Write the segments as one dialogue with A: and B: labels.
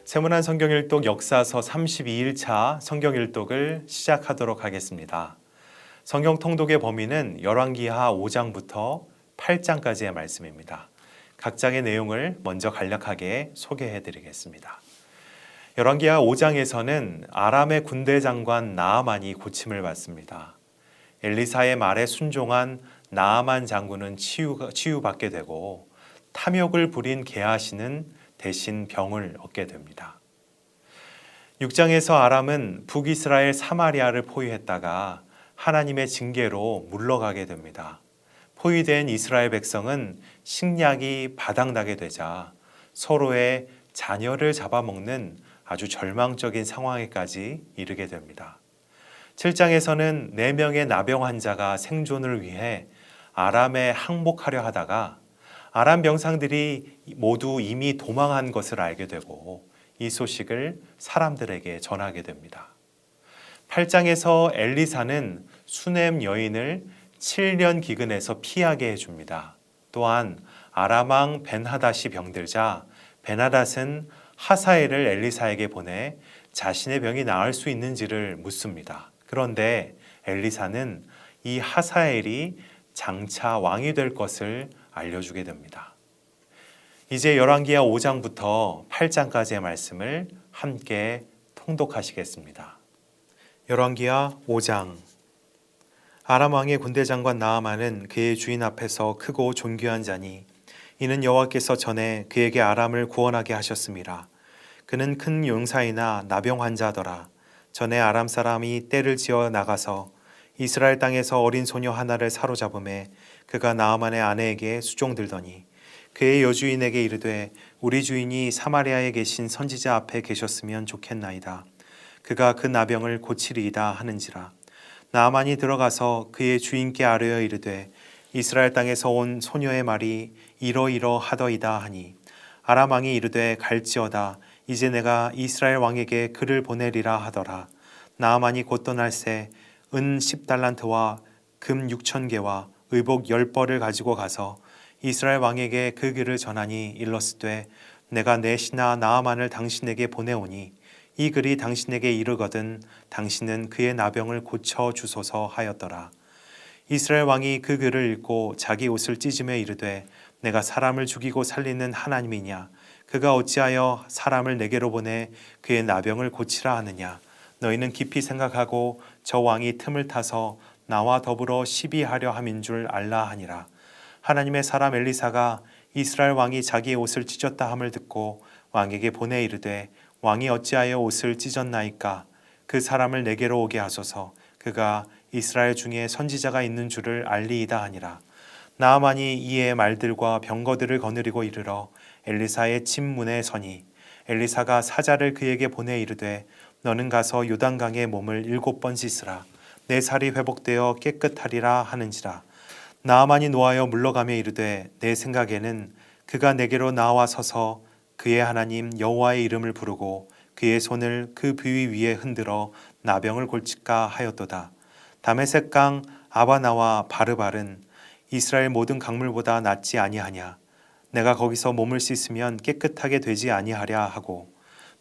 A: 세문안 성경일독 역사서 32일차 성경일독을 시작하도록 하겠습니다. 성경 통독의 범위는 열왕기하 5장부터 8장까지의 말씀입니다. 각 장의 내용을 먼저 간략하게 소개해 드리겠습니다. 열왕기하 5장에서는 아람의 군대 장관 나아만이 고침을 받습니다. 엘리사의 말에 순종한 나아만 장군은 치유받게 되고 탐욕을 부린 게하시는 대신 병을 얻게 됩니다. 6장에서 아람은 북이스라엘 사마리아를 포위했다가 하나님의 징계로 물러가게 됩니다. 포위된 이스라엘 백성은 식량이 바닥나게 되자 서로의 자녀를 잡아먹는 아주 절망적인 상황에까지 이르게 됩니다. 7장에서는 4명의 나병 환자가 생존을 위해 아람에 항복하려 하다가 아람 병상들이 모두 이미 도망한 것을 알게 되고 이 소식을 사람들에게 전하게 됩니다. 8장에서 엘리사는 수넴 여인을 7년 기근에서 피하게 해줍니다. 또한 아람 왕 벤하닷이 병들자 벤하닷은 하사엘을 엘리사에게 보내 자신의 병이 나을 수 있는지를 묻습니다. 그런데 엘리사는 이 하사엘이 장차 왕이 될 것을 알려주게 됩니다. 이제 열왕기하 5장부터 8장까지의 말씀을 함께 통독하시겠습니다. 열왕기하 5장. 아람 왕의 군대 장관 나아만은 그의 주인 앞에서 크고 존귀한 자니 이는 여호와께서 전에 그에게 아람을 구원하게 하셨습니다. 그는 큰 용사이나 나병 환자더라. 전에 아람 사람이 떼를 지어 나가서 이스라엘 땅에서 어린 소녀 하나를 사로잡음에 그가 나아만의 아내에게 수종들더니 그의 여주인에게 이르되 우리 주인이 사마리아에 계신 선지자 앞에 계셨으면 좋겠나이다. 그가 그 나병을 고치리이다 하는지라. 나아만이 들어가서 그의 주인께 아뢰어 이르되 이스라엘 땅에서 온 소녀의 말이 이러이러하더이다 하니 아람 왕이 이르되 갈지어다. 이제 내가 이스라엘 왕에게 글을 보내리라 하더라. 나아만이 곧 떠날새 은 10달란트와 금 6,000개와 의복 10벌을 가지고 가서 이스라엘 왕에게 그 글을 전하니 일렀으되 내가 내 신하 나아만을 당신에게 보내오니 이 글이 당신에게 이르거든 당신은 그의 나병을 고쳐 주소서 하였더라. 이스라엘 왕이 그 글을 읽고 자기 옷을 찢으며 이르되 내가 사람을 죽이고 살리는 하나님이냐 그가 어찌하여 사람을 내게로 보내 그의 나병을 고치라 하느냐. 너희는 깊이 생각하고 저 왕이 틈을 타서 나와 더불어 시비하려 함인 줄 알라 하니라. 하나님의 사람 엘리사가 이스라엘 왕이 자기의 옷을 찢었다 함을 듣고 왕에게 보내 이르되 왕이 어찌하여 옷을 찢었나이까. 그 사람을 내게로 오게 하소서. 그가 이스라엘 중에 선지자가 있는 줄을 알리이다 하니라. 나아만이 이에 말들과 병거들을 거느리고 이르러 엘리사의 침문에 서니 엘리사가 사자를 그에게 보내 이르되 너는 가서 요단강에 몸을 7번 씻으라. 내 살이 회복되어 깨끗하리라 하는지라. 나아만이 노하여 물러가며 이르되 내 생각에는 그가 내게로 나와 서서 그의 하나님 여호와의 이름을 부르고 그의 손을 그 부위 위에 흔들어 나병을 고칠까 하였도다. 다메섹 강 아바나와 바르발은 이스라엘 모든 강물보다 낫지 아니하냐. 내가 거기서 몸을 씻으면 깨끗하게 되지 아니하랴 하고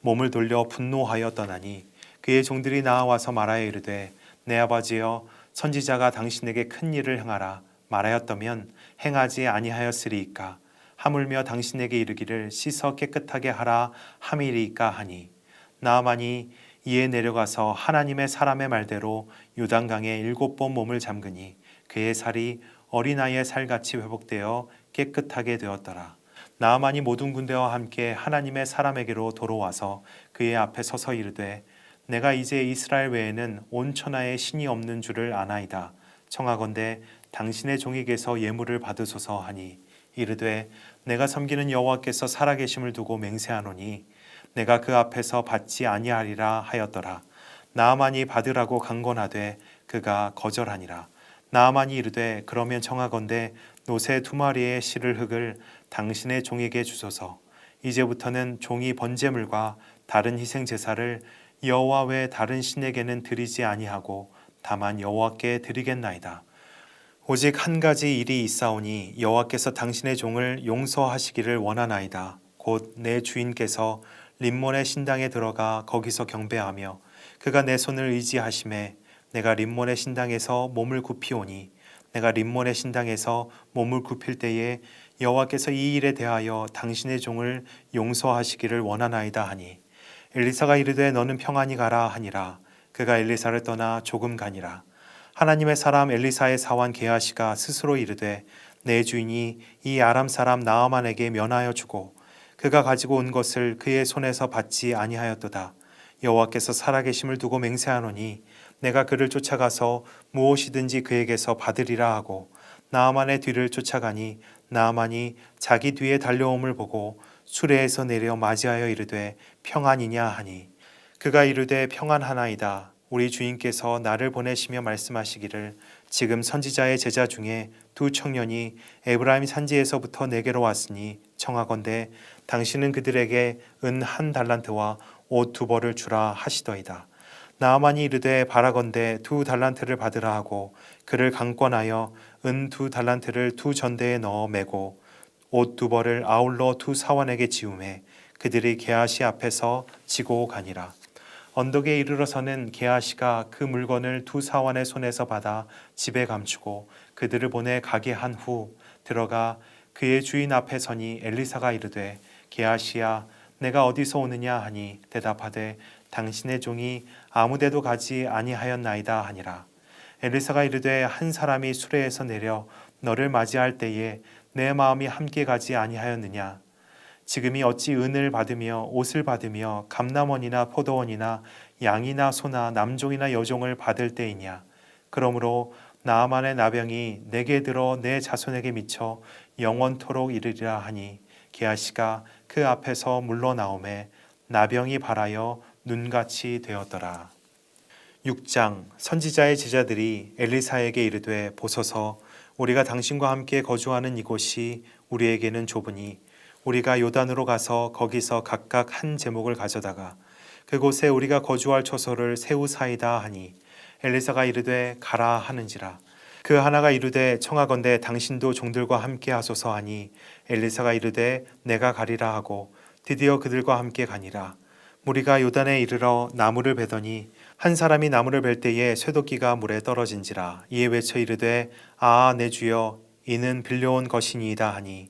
A: 몸을 돌려 분노하여 떠나니 그의 종들이 나와서 말하여 이르되 내 아버지여 선지자가 당신에게 큰 일을 행하라 말하였다면 행하지 아니하였으리이까. 하물며 당신에게 이르기를 씻어 깨끗하게 하라 함이리이까 하니 나아만이 이에 내려가서 하나님의 사람의 말대로 요단강에 7번 몸을 잠그니 그의 살이 어린아이의 살같이 회복되어 깨끗하게 되었더라. 나아만이 모든 군대와 함께 하나님의 사람에게로 돌아와서 그의 앞에 서서 이르되 내가 이제 이스라엘 외에는 온 천하에 신이 없는 줄을 아나이다. 청하건대 당신의 종에게서 예물을 받으소서 하니 이르되 내가 섬기는 여호와께서 살아계심을 두고 맹세하노니 내가 그 앞에서 받지 아니하리라 하였더라. 나아만이 받으라고 강권하되 그가 거절하니라. 나아만이 이르되 그러면 청하건대 노새 2마리의 실을 흙을 당신의 종에게 주소서. 이제부터는 종이 번제물과 다른 희생 제사를 여호와 외 다른 신에게는 드리지 아니하고 다만 여호와께 드리겠나이다. 오직 한 가지 일이 있사오니 여호와께서 당신의 종을 용서하시기를 원하나이다. 곧 내 주인께서 림몬의 신당에 들어가 거기서 경배하며 그가 내 손을 의지하심에 내가 림몬의 신당에서 몸을 굽히오니 내가 림몬의 신당에서 몸을 굽힐 때에 여호와께서 이 일에 대하여 당신의 종을 용서하시기를 원하나이다 하니 엘리사가 이르되 너는 평안히 가라 하니라. 그가 엘리사를 떠나 조금 가니라. 하나님의 사람 엘리사의 사환 게하시가 스스로 이르되 내 주인이 이 아람 사람 나아만에게 면하여 주고 그가 가지고 온 것을 그의 손에서 받지 아니하였도다. 여호와께서 살아계심을 두고 맹세하노니 내가 그를 쫓아가서 무엇이든지 그에게서 받으리라 하고 나아만의 뒤를 쫓아가니 나아만이 자기 뒤에 달려옴을 보고 수레에서 내려 맞이하여 이르되 평안이냐 하니 그가 이르되 평안하나이다. 우리 주인께서 나를 보내시며 말씀하시기를 지금 선지자의 제자 중에 두 청년이 에브라임 산지에서부터 내게로 왔으니 청하건대 당신은 그들에게 은 1달란트와 옷 2벌을 주라 하시더이다. 나아만이 이르되 바라건대 2달란트를 받으라 하고 그를 강권하여 은 2달란트를 2전대에 넣어 매고 옷 2벌을 아울러 2사환에게 지우매 그들이 게하시 앞에서 지고 가니라. 언덕에 이르러서는 게하시가 그 물건을 2사환의 손에서 받아 집에 감추고 그들을 보내 가게 한 후 들어가 그의 주인 앞에 서니 엘리사가 이르되 게하시야 내가 어디서 오느냐 하니 대답하되 당신의 종이 아무데도 가지 아니하였나이다 하니라. 엘리사가 이르되 한 사람이 수레에서 내려 너를 맞이할 때에 내 마음이 함께 가지 아니하였느냐. 지금이 어찌 은을 받으며 옷을 받으며 감남원이나 포도원이나 양이나 소나 남종이나 여종을 받을 때이냐. 그러므로 나아만의 나병이 내게 들어 내 자손에게 미쳐 영원토록 이르리라 하니 게하시가 그 앞에서 물러나오매 나병이 발하여 눈같이 되었더라. 6장. 선지자의 제자들이 엘리사에게 이르되 보소서 우리가 당신과 함께 거주하는 이곳이 우리에게는 좁으니 우리가 요단으로 가서 거기서 각각 한 제목을 가져다가 그곳에 우리가 거주할 초소를 세우사이다 하니 엘리사가 이르되 가라 하는지라. 그 하나가 이르되 청하건대 당신도 종들과 함께 하소서 하니 엘리사가 이르되 내가 가리라 하고 드디어 그들과 함께 가니라. 무리가 요단에 이르러 나무를 베더니 한 사람이 나무를 벨 때에 쇠도끼가 물에 떨어진지라. 이에 외쳐 이르되 아 내 주여 이는 빌려온 것이니이다 하니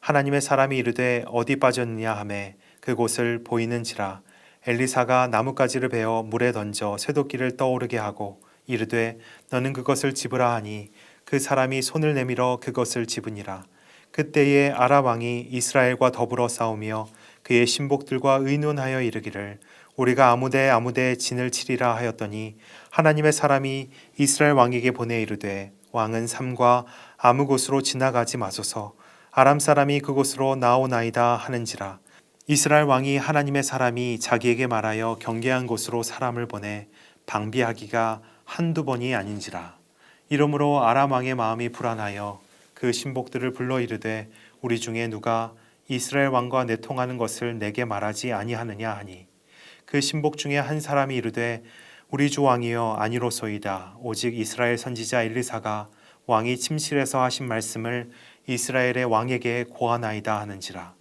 A: 하나님의 사람이 이르되 어디 빠졌느냐 하매 그곳을 보이는지라. 엘리사가 나뭇가지를 베어 물에 던져 쇠도끼를 떠오르게 하고 이르되 너는 그것을 집으라 하니 그 사람이 손을 내밀어 그것을 집으니라. 그때에 아람 왕이 이스라엘과 더불어 싸우며 그의 신복들과 의논하여 이르기를 우리가 아무데 진을 치리라 하였더니 하나님의 사람이 이스라엘 왕에게 보내 이르되 왕은 삼과 아무 곳으로 지나가지 마소서 아람 사람이 그곳으로 나오나이다 하는지라. 이스라엘 왕이 하나님의 사람이 자기에게 말하여 경계한 곳으로 사람을 보내 방비하기가 한두 번이 아닌지라. 이러므로 아람 왕의 마음이 불안하여 그 신복들을 불러 이르되 우리 중에 누가 이스라엘 왕과 내통하는 것을 내게 말하지 아니하느냐 하니 그 신복 중에 한 사람이 이르되 우리 주 왕이여 아니로소이다. 오직 이스라엘 선지자 엘리사가 왕이 침실에서 하신 말씀을 이스라엘의 왕에게 고하나이다 하는지라.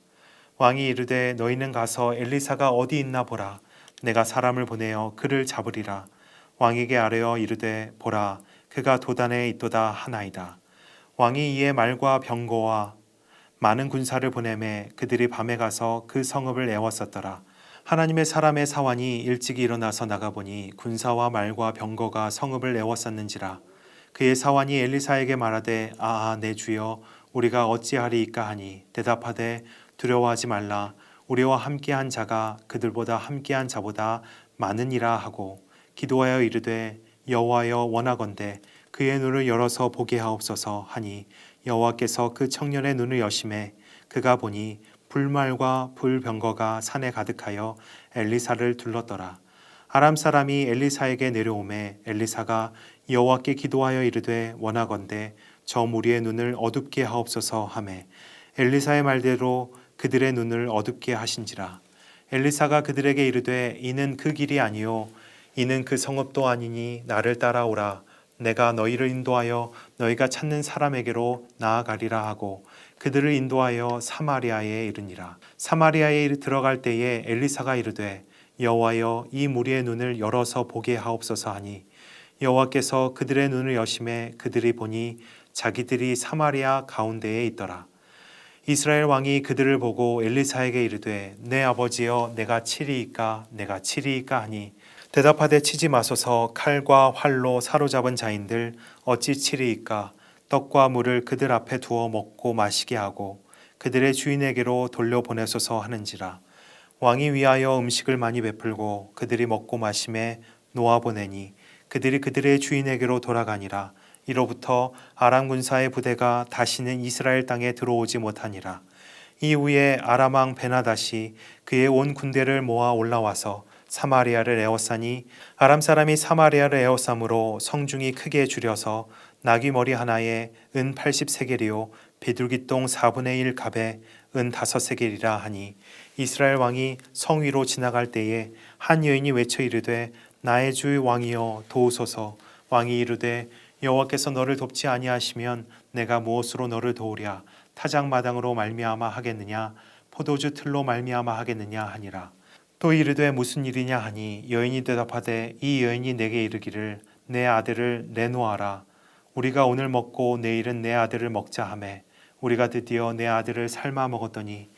A: 왕이 이르되 너희는 가서 엘리사가 어디 있나 보라. 내가 사람을 보내어 그를 잡으리라. 왕에게 아뢰어 이르되 보라 그가 도단에 있도다 하나이다. 왕이 이에 말과 병거와 많은 군사를 보내매 그들이 밤에 가서 그 성읍을 에웠었더라. 하나님의 사람의 사환이 일찍이 일어나서 나가보니 군사와 말과 병거가 성읍을 에웠었는지라. 그의 사환이 엘리사에게 말하되 내 주여 우리가 어찌하리이까 하니 대답하되 두려워하지 말라. 우리와 함께한 자가 그들보다 함께한 자보다 많으니라 하고 기도하여 이르되 여호와여 원하건대 그의 눈을 열어서 보게 하옵소서 하니 여호와께서 그 청년의 눈을 여심해 그가 보니 불말과 불병거가 산에 가득하여 엘리사를 둘렀더라. 아람 사람이 엘리사에게 내려오매 엘리사가 여호와께 기도하여 이르되 원하건대 저 무리의 눈을 어둡게 하옵소서 하매 엘리사의 말대로 그들의 눈을 어둡게 하신지라. 엘리사가 그들에게 이르되 이는 그 길이 아니요 이는 그 성읍도 아니니 나를 따라오라. 내가 너희를 인도하여 너희가 찾는 사람에게로 나아가리라 하고 그들을 인도하여 사마리아에 이르니라. 사마리아에 들어갈 때에 엘리사가 이르되 여호와여 이 무리의 눈을 열어서 보게 하옵소서 하니 여호와께서 그들의 눈을 여심해 그들이 보니 자기들이 사마리아 가운데에 있더라. 이스라엘 왕이 그들을 보고 엘리사에게 이르되 내 아버지여 내가 치리이까 내가 치리이까 하니 대답하되 치지 마소서. 칼과 활로 사로잡은 자인들 어찌 치리이까. 떡과 물을 그들 앞에 두어 먹고 마시게 하고 그들의 주인에게로 돌려보내소서 하는지라. 왕이 위하여 음식을 많이 베풀고 그들이 먹고 마심에 놓아보내니 그들이 그들의 주인에게로 돌아가니라. 이로부터 아람 군사의 부대가 다시는 이스라엘 땅에 들어오지 못하니라. 이후에 아람 왕 베나다시 그의 온 군대를 모아 올라와서 사마리아를 에워싸니 아람 사람이 사마리아를 에워싸므로 성중이 크게 줄여서 나귀 머리 하나에 은 80세겔이요 비둘기똥 4분의 1 갑에 은 5세겔이라 하니 이스라엘 왕이 성 위로 지나갈 때에 한 여인이 외쳐 이르되 나의 주 왕이여 도우소서. 왕이 이르되 여호와께서 너를 돕지 아니하시면 내가 무엇으로 너를 도우랴. 타작마당으로 말미암아 하겠느냐 포도주 틀로 말미암아 하겠느냐 하니라. 또 이르되 무슨 일이냐 하니 여인이 대답하되 이 여인이 내게 이르기를 내 아들을 내놓아라. 우리가 오늘 먹고 내일은 내 아들을 먹자 하매 우리가 드디어 내 아들을 삶아 먹었더니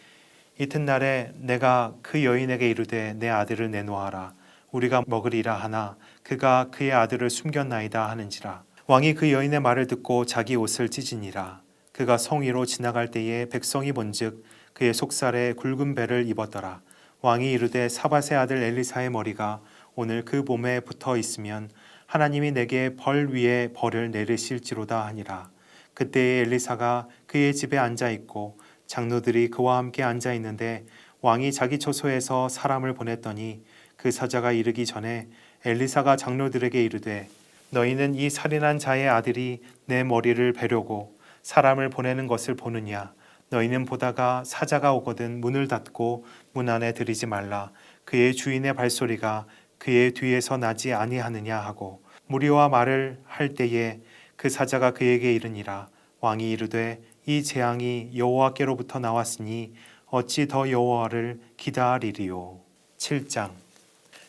A: 이튿날에 내가 그 여인에게 이르되 내 아들을 내놓아라. 우리가 먹으리라 하나 그가 그의 아들을 숨겼나이다 하는지라. 왕이 그 여인의 말을 듣고 자기 옷을 찢으니라. 그가 성 위로 지나갈 때에 백성이 본즉 그의 속살에 굵은 배를 입었더라. 왕이 이르되 사밧의 아들 엘리사의 머리가 오늘 그 몸에 붙어 있으면 하나님이 내게 벌 위에 벌을 내리실지로다 하니라. 그때에 엘리사가 그의 집에 앉아 있고 장로들이 그와 함께 앉아 있는데 왕이 자기 처소에서 사람을 보냈더니 그 사자가 이르기 전에 엘리사가 장로들에게 이르되 너희는 이 살인한 자의 아들이 내 머리를 베려고 사람을 보내는 것을 보느냐. 너희는 보다가 사자가 오거든 문을 닫고 문 안에 들이지 말라. 그의 주인의 발소리가 그의 뒤에서 나지 아니하느냐 하고 무리와 말을 할 때에 그 사자가 그에게 이르니라. 왕이 이르되 이 재앙이 여호와께로부터 나왔으니 어찌 더 여호와를 기다리리요. 7장.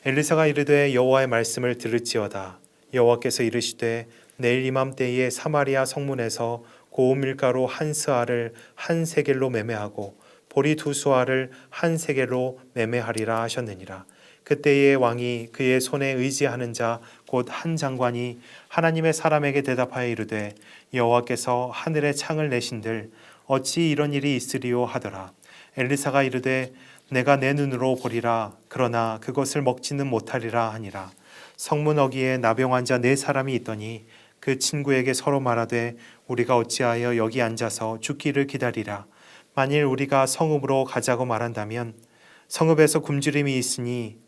A: 엘리사가 이르되 여호와의 말씀을 들을지어다. 여호와께서 이르시되 내일 이맘때에 사마리아 성문에서 고운 밀가루 한 스아를 한 세겔로 매매하고 보리 2수아를 한 세겔로 매매하리라 하셨느니라. 그때에 왕이 그의 손에 의지하는 자 곧 한 장관이 하나님의 사람에게 대답하여 이르되 여호와께서 하늘에 창을 내신들 어찌 이런 일이 있으리요 하더라. 엘리사가 이르되 내가 내 눈으로 보리라. 그러나 그것을 먹지는 못하리라 하니라. 성문 어귀에 나병 환자 4사람이 있더니 그 친구에게 서로 말하되 우리가 어찌하여 여기 앉아서 죽기를 기다리라. 만일 우리가 성읍으로 가자고 말한다면 성읍에서 굶주림이 있으니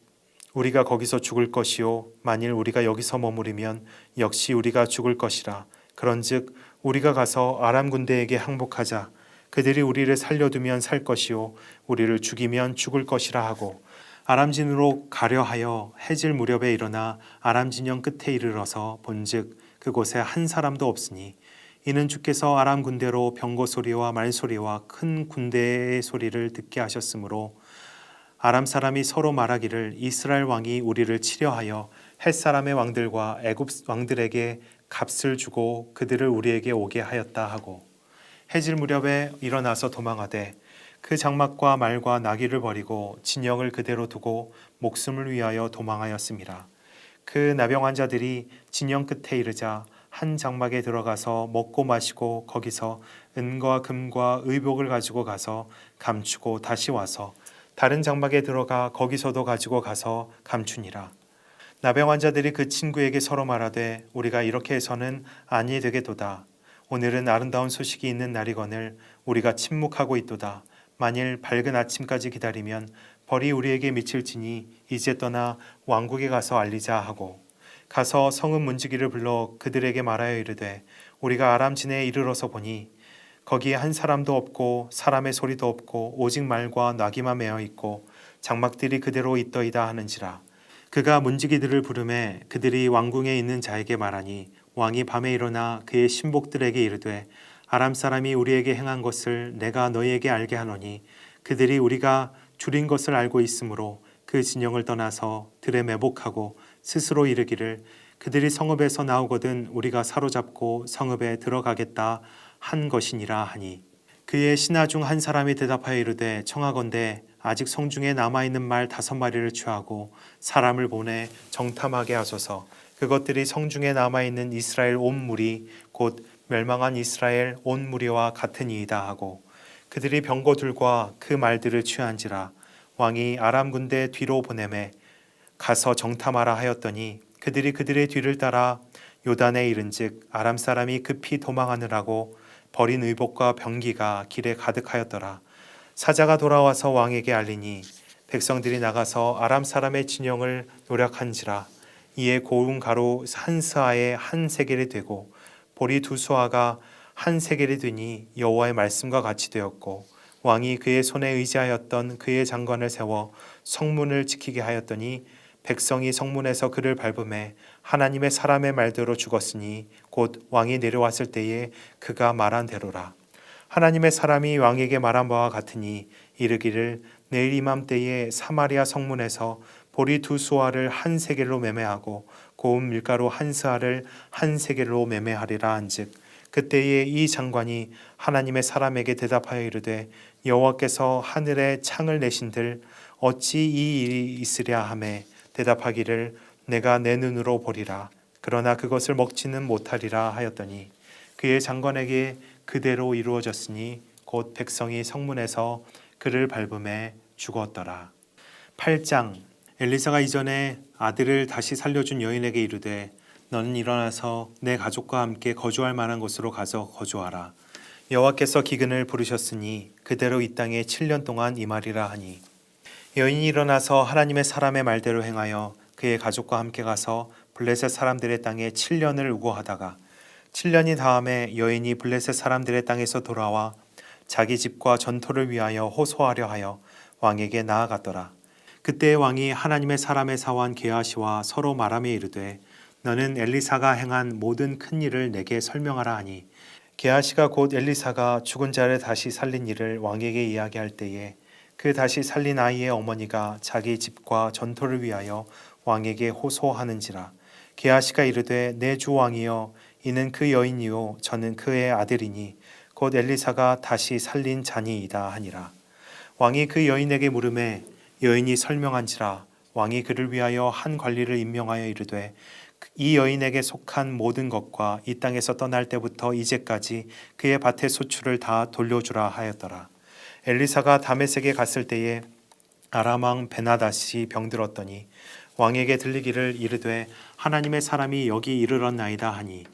A: 우리가 거기서 죽을 것이요 만일 우리가 여기서 머무르면 역시 우리가 죽을 것이라. 그런즉 우리가 가서 아람 군대에게 항복하자. 그들이 우리를 살려두면 살 것이요 우리를 죽이면 죽을 것이라 하고 아람진으로 가려 하여 해질 무렵에 일어나 아람 진영 끝에 이르러서 본즉 그곳에 한 사람도 없으니 이는 주께서 아람 군대로 병거 소리와 말소리와 큰 군대의 소리를 듣게 하셨으므로 아람 사람이 서로 말하기를 이스라엘 왕이 우리를 치려하여 헷 사람의 왕들과 애굽 왕들에게 값을 주고 그들을 우리에게 오게 하였다 하고 해질 무렵에 일어나서 도망하되 그 장막과 말과 나귀를 버리고 진영을 그대로 두고 목숨을 위하여 도망하였음이라. 그 나병 환자들이 진영 끝에 이르자 한 장막에 들어가서 먹고 마시고 거기서 은과 금과 의복을 가지고 가서 감추고 다시 와서 다른 장막에 들어가 거기서도 가지고 가서 감추니라. 나병 환자들이 그 친구에게 서로 말하되 우리가 이렇게 해서는 아니 되겠도다. 오늘은 아름다운 소식이 있는 날이거늘 우리가 침묵하고 있도다. 만일 밝은 아침까지 기다리면 벌이 우리에게 미칠지니 이제 떠나 왕국에 가서 알리자 하고 가서 성읍 문지기를 불러 그들에게 말하여 이르되 우리가 아람진에 이르러서 보니 거기에 한 사람도 없고 사람의 소리도 없고 오직 말과 나귀만 매어 있고 장막들이 그대로 있더이다 하는지라. 그가 문지기들을 부르매 그들이 왕궁에 있는 자에게 말하니 왕이 밤에 일어나 그의 신복들에게 이르되 아람 사람이 우리에게 행한 것을 내가 너희에게 알게 하노니 그들이 우리가 줄인 것을 알고 있으므로 그 진영을 떠나서 들에 매복하고 스스로 이르기를 그들이 성읍에서 나오거든 우리가 사로잡고 성읍에 들어가겠다 한 것이니라 하니 그의 신하 중 한 사람이 대답하여 이르되 청하건대 아직 성중에 남아있는 말 5마리를 취하고 사람을 보내 정탐하게 하소서. 그것들이 성중에 남아있는 이스라엘 온 무리 곧 멸망한 이스라엘 온 무리와 같으니이다 하고 그들이 병거들과 그 말들을 취한지라. 왕이 아람 군대 뒤로 보내매 가서 정탐하라 하였더니 그들이 그들의 뒤를 따라 요단에 이른즉 아람 사람이 급히 도망하느라고 버린 의복과 병기가 길에 가득하였더라. 사자가 돌아와서 왕에게 알리니 백성들이 나가서 아람 사람의 진영을 노략한지라. 이에 고운 가루 한 스아에 한 세겔이 되고 보리 2수아가 한 세겔이 되니 여호와의 말씀과 같이 되었고 왕이 그의 손에 의지하였던 그의 장관을 세워 성문을 지키게 하였더니 백성이 성문에서 그를 밟음에 하나님의 사람의 말대로 죽었으니 곧 왕이 내려왔을 때에 그가 말한 대로라. 하나님의 사람이 왕에게 말한 바와 같으니 이르기를 내일 이맘때에 사마리아 성문에서 보리 2수아를 한 세겔로 매매하고 고운 밀가루 한 스아를 한 세겔로 매매하리라 한즉 그때에 이 장관이 하나님의 사람에게 대답하여 이르되 여호와께서 하늘에 창을 내신들 어찌 이 일이 있으랴 하매 대답하기를 내가 내 눈으로 보리라. 그러나 그것을 먹지는 못하리라 하였더니 그의 장관에게 그대로 이루어졌으니 곧 백성이 성문에서 그를 밟음에 죽었더라. 8장. 엘리사가 이전에 아들을 다시 살려준 여인에게 이르되 너는 일어나서 내 가족과 함께 거주할 만한 곳으로 가서 거주하라. 여호와께서 기근을 부르셨으니 그대로 이 땅에 7년 동안 임하리라 하니 여인이 일어나서 하나님의 사람의 말대로 행하여 그의 가족과 함께 가서 블레셋 사람들의 땅에 7년을 우거하다가 7년이 다음에 여인이 블레셋 사람들의 땅에서 돌아와 자기 집과 전토를 위하여 호소하려 하여 왕에게 나아갔더라. 그때 왕이 하나님의 사람의 사환 게하시와 서로 말하며 이르되 너는 엘리사가 행한 모든 큰 일을 내게 설명하라 하니 게하시가 곧 엘리사가 죽은 자를 다시 살린 일을 왕에게 이야기할 때에 그 다시 살린 아이의 어머니가 자기 집과 전토를 위하여 왕에게 호소하는지라. 게하시가 이르되 내 주 왕이여 이는 그 여인이요 저는 그의 아들이니 곧 엘리사가 다시 살린 자니이다 하니라. 왕이 그 여인에게 물음에 여인이 설명한지라. 왕이 그를 위하여 한 관리를 임명하여 이르되 이 여인에게 속한 모든 것과 이 땅에서 떠날 때부터 이제까지 그의 밭의 소출을 다 돌려주라 하였더라. 엘리사가 다메섹에 갔을 때에 아람 왕 베나닷이 병들었더니 왕에게 들리기를 이르되 하나님의 사람이 여기 이르렀나이다 하니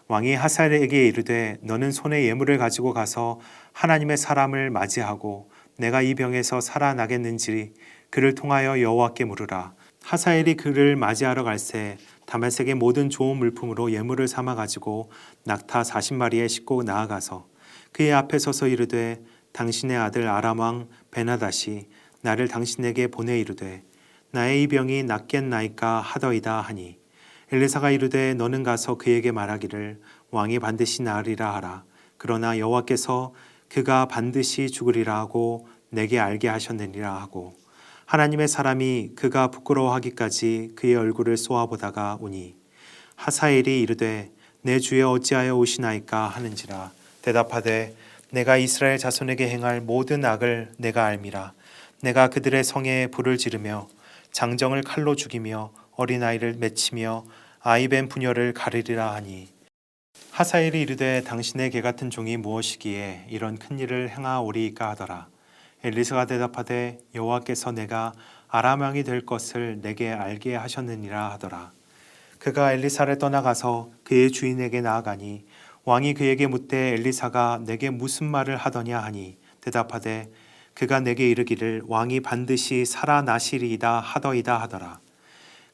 A: 왕이 하사엘에게 이르되 너는 손에 예물을 가지고 가서 하나님의 사람을 맞이하고 내가 이 병에서 살아나겠는지 그를 통하여 여호와께 물으라. 하사엘이 그를 맞이하러 갈새 다메섹의 모든 좋은 물품으로 예물을 삼아 가지고 낙타 40마리에 싣고 나아가서 그의 앞에 서서 이르되 당신의 아들 아람 왕 베나닷이 나를 당신에게 보내 이르되 나의 이 병이 낫겠나이까 하더이다 하니 엘리사가 이르되 너는 가서 그에게 말하기를 왕이 반드시 나으리라 하라. 그러나 여호와께서 그가 반드시 죽으리라 하고 내게 알게 하셨느니라 하고 하나님의 사람이 그가 부끄러워하기까지 그의 얼굴을 쏘아보다가 오니 하사엘이 이르되 내 주여 어찌하여 오시나이까 하는지라. 대답하되 내가 이스라엘 자손에게 행할 모든 악을 내가 알미라. 내가 그들의 성에 불을 지르며 장정을 칼로 죽이며 어린아이를 맺히며 아이벤 부녀를 가르리라 하니 하사엘이 이르되 당신의 개같은 종이 무엇이기에 이런 큰 일을 행하오리이까 하더라. 엘리사가 대답하되 여호와께서 내가 아람 왕이 될 것을 내게 알게 하셨느니라 하더라. 그가 엘리사를 떠나가서 그의 주인에게 나아가니 왕이 그에게 묻되 엘리사가 내게 무슨 말을 하더냐 하니 대답하되 그가 내게 이르기를 왕이 반드시 살아나시리이다 하더이다 하더라.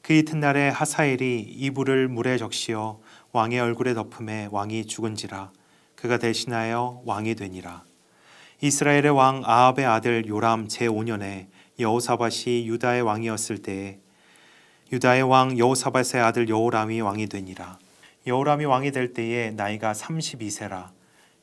A: 그 이튿날에 하사엘이 이불을 물에 적시어 왕의 얼굴에 덮음에 왕이 죽은지라. 그가 대신하여 왕이 되니라. 이스라엘의 왕 아합의 아들 요람 제5년에 여호사밧이 유다의 왕이었을 때에 유다의 왕 여호사밧의 아들 여호람이 왕이 되니라. 여호람이 왕이 될 때에 나이가 32세라.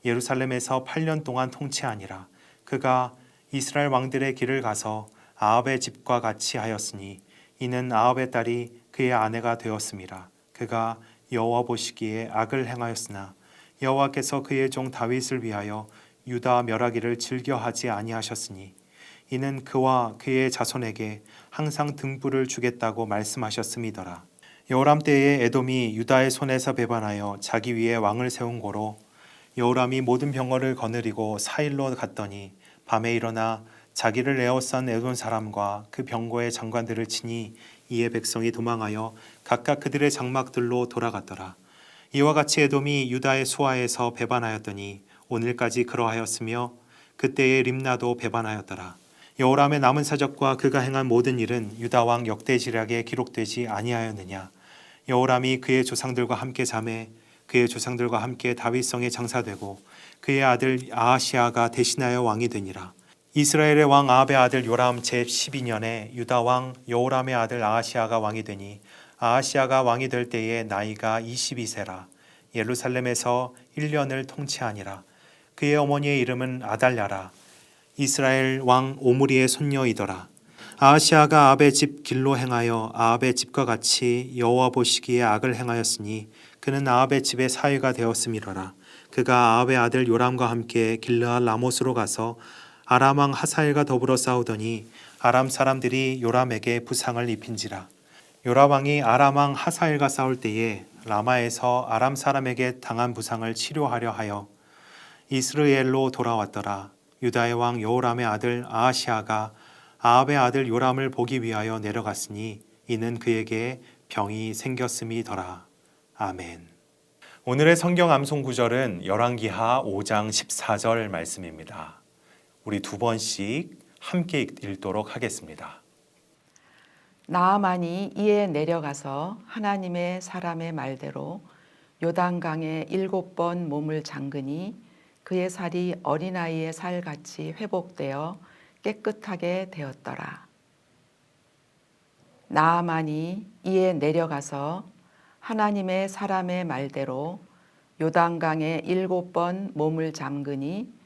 A: 예루살렘에서 8년 동안 통치하니라. 그가 이스라엘 왕들의 길을 가서 아합의 집과 같이 하였으니 이는 아합의 딸이 그의 아내가 되었음이라. 그가 여호와 보시기에 악을 행하였으나 여호와께서 그의 종 다윗을 위하여 유다 멸하기를 즐겨하지 아니하셨으니 이는 그와 그의 자손에게 항상 등불을 주겠다고 말씀하셨음이더라. 여호람 때에 에돔이 유다의 손에서 배반하여 자기 위에 왕을 세운 고로 여호람이 모든 병거를 거느리고 사일로 갔더니 밤에 일어나 자기를 에워싼 에돔 사람과 그 병거의 장관들을 치니 이에 백성이 도망하여 각각 그들의 장막들로 돌아갔더라. 이와 같이 에돔이 유다의 수하에서 배반하였더니 오늘까지 그러하였으며 그때의 림나도 배반하였더라. 여호람의 남은 사적과 그가 행한 모든 일은 유다 왕 역대지략에 기록되지 아니하였느냐. 여호람이 그의 조상들과 함께 잠에 그의 조상들과 함께 다윗성에 장사되고 그의 아들 아하시아가 대신하여 왕이 되니라. 이스라엘의 왕 아합의 아들 요람 제12년에 유다 왕 여호람의 아들 아하시아가 왕이 되니 아하시아가 왕이 될 때에 나이가 22세라. 예루살렘에서 1년을 통치하니라. 그의 어머니의 이름은 아달랴라. 이스라엘 왕 오므리의 손녀이더라. 아하시아가 아합의 집 길로 행하여 아합의 집과 같이 여호와 보시기에 악을 행하였으니 그는 아합의 집의 사위가 되었음이로라. 그가 아합의 아들 요람과 함께 길르앗 라못으로 가서 아람 왕 하사엘과 더불어 싸우더니 아람 사람들이 요람에게 부상을 입힌지라. 요람 왕이 아람 왕 하사엘과 싸울 때에 라마에서 아람 사람에게 당한 부상을 치료하려 하여 이스르엘로 돌아왔더라. 유다의 왕 여호람의 아들 아하시아가 아합의 아들 요람을 보기 위하여 내려갔으니 이는 그에게 병이 생겼음이더라. 아멘. 오늘의 성경 암송 구절은 열왕기하 5장 14절 말씀입니다. 우리 두 번씩 함께 읽도록 하겠습니다.
B: 나아만이 이에 내려가서 하나님의 사람의 말대로 요단강에 7번 몸을 잠그니 그의 살이 어린아이의 살같이 회복되어 깨끗하게 되었더라. 나아만이 이에 내려가서 하나님의 사람의 말대로 요단강에 7번 몸을 잠그니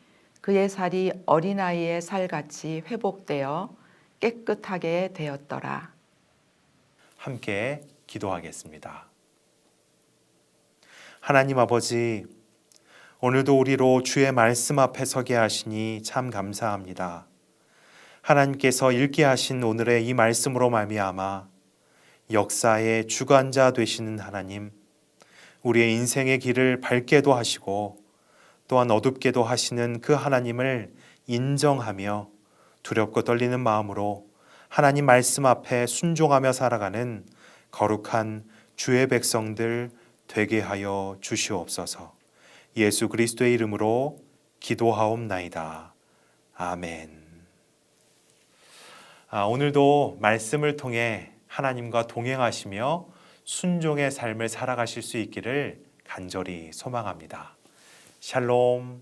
B: 그의 살이 어린아이의 살같이 회복되어 깨끗하게 되었더라.
A: 함께 기도하겠습니다. 하나님 아버지, 오늘도 우리로 주의 말씀 앞에 서게 하시니 참 감사합니다. 하나님께서 읽게 하신 오늘의 이 말씀으로 말미암아 역사의 주관자 되시는 하나님, 우리의 인생의 길을 밝게도 하시고 또한 어둡게도 하시는 그 하나님을 인정하며 두렵고 떨리는 마음으로 하나님 말씀 앞에 순종하며 살아가는 거룩한 주의 백성들 되게 하여 주시옵소서. 예수 그리스도의 이름으로 기도하옵나이다. 아멘. 오늘도 말씀을 통해 하나님과 동행하시며 순종의 삶을 살아가실 수 있기를 간절히 소망합니다. 샬롬.